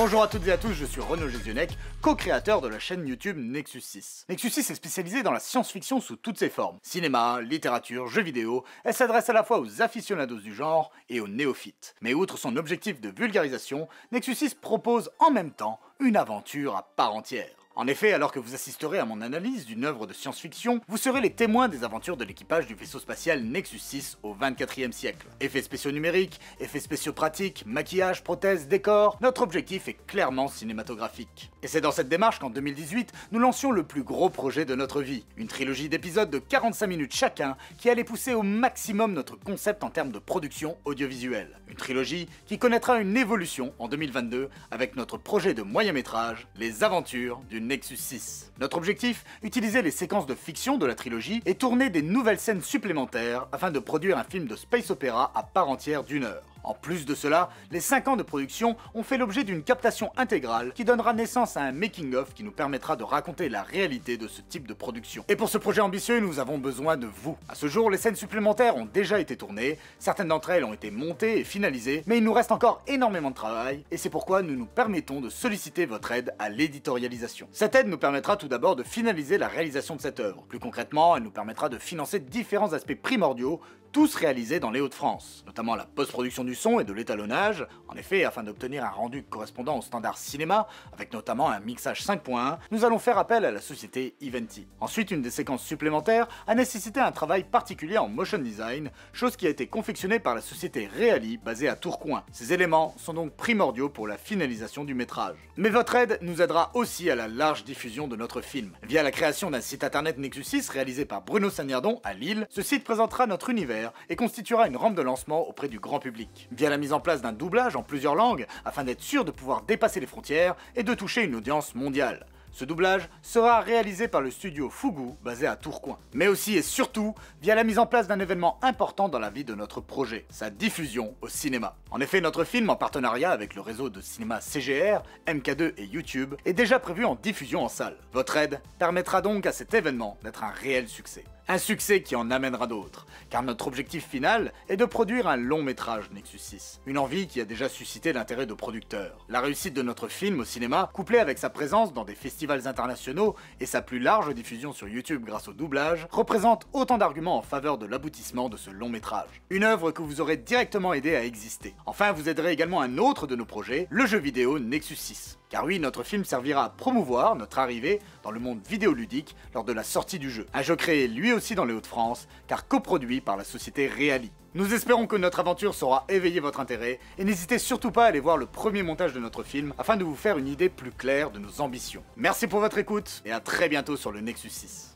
Bonjour à toutes et à tous, je suis Renaud Gézionec, co-créateur de la chaîne YouTube Nexus 6. Nexus 6 est spécialisée dans la science-fiction sous toutes ses formes. Cinéma, littérature, jeux vidéo, elle s'adresse à la fois aux aficionados du genre et aux néophytes. Mais outre son objectif de vulgarisation, Nexus 6 propose en même temps une aventure à part entière. En effet, alors que vous assisterez à mon analyse d'une œuvre de science-fiction, vous serez les témoins des aventures de l'équipage du vaisseau spatial Nexus 6 au 24e siècle. Effets spéciaux numériques, effets spéciaux pratiques, maquillage, prothèses, décors, notre objectif est clairement cinématographique. Et c'est dans cette démarche qu'en 2018, nous lancions le plus gros projet de notre vie, une trilogie d'épisodes de 45 minutes chacun qui allait pousser au maximum notre concept en termes de production audiovisuelle. Une trilogie qui connaîtra une évolution en 2022 avec notre projet de moyen-métrage, Les Aventures du Nexus 6. Notre objectif, utiliser les séquences de fiction de la trilogie et tourner des nouvelles scènes supplémentaires afin de produire un film de space opéra à part entière d'1 heure. En plus de cela, les 5 ans de production ont fait l'objet d'une captation intégrale qui donnera naissance à un making-of qui nous permettra de raconter la réalité de ce type de production. Et pour ce projet ambitieux, nous avons besoin de vous. À ce jour, les scènes supplémentaires ont déjà été tournées, certaines d'entre elles ont été montées et finalisées, mais il nous reste encore énormément de travail, et c'est pourquoi nous nous permettons de solliciter votre aide à l'éditorialisation. Cette aide nous permettra tout d'abord de finaliser la réalisation de cette œuvre. Plus concrètement, elle nous permettra de financer différents aspects primordiaux, tous réalisés dans les Hauts-de-France, notamment la post-production du son et de l'étalonnage. En effet, afin d'obtenir un rendu correspondant au standard cinéma, avec notamment un mixage 5.1, nous allons faire appel à la société Eventi. Ensuite, une des séquences supplémentaires a nécessité un travail particulier en motion design, chose qui a été confectionnée par la société Reali, basée à Tourcoing. Ces éléments sont donc primordiaux pour la finalisation du métrage. Mais votre aide nous aidera aussi à la large diffusion de notre film. Via la création d'un site internet Nexus 6 réalisé par Bruno Sagnardon à Lille, ce site présentera notre univers et constituera une rampe de lancement auprès du grand public. Via la mise en place d'un doublage en plusieurs langues, afin d'être sûr de pouvoir dépasser les frontières et de toucher une audience mondiale. Ce doublage sera réalisé par le studio Fugu, basé à Tourcoing. Mais aussi et surtout, via la mise en place d'un événement important dans la vie de notre projet, sa diffusion au cinéma. En effet, notre film, en partenariat avec le réseau de cinéma CGR, MK2 et YouTube, est déjà prévu en diffusion en salle. Votre aide permettra donc à cet événement d'être un réel succès. Un succès qui en amènera d'autres, car notre objectif final est de produire un long métrage Nexus 6. Une envie qui a déjà suscité l'intérêt de producteurs. La réussite de notre film au cinéma, couplée avec sa présence dans des festivals internationaux et sa plus large diffusion sur YouTube grâce au doublage, représente autant d'arguments en faveur de l'aboutissement de ce long métrage. Une œuvre que vous aurez directement aidé à exister. Enfin, vous aiderez également un autre de nos projets, le jeu vidéo Nexus 6. Car oui, notre film servira à promouvoir notre arrivée dans le monde vidéoludique lors de la sortie du jeu. Un jeu créé lui aussi dans les Hauts-de-France, car coproduit par la société Reali. Nous espérons que notre aventure saura éveiller votre intérêt, et n'hésitez surtout pas à aller voir le premier montage de notre film afin de vous faire une idée plus claire de nos ambitions. Merci pour votre écoute, et à très bientôt sur le Nexus 6.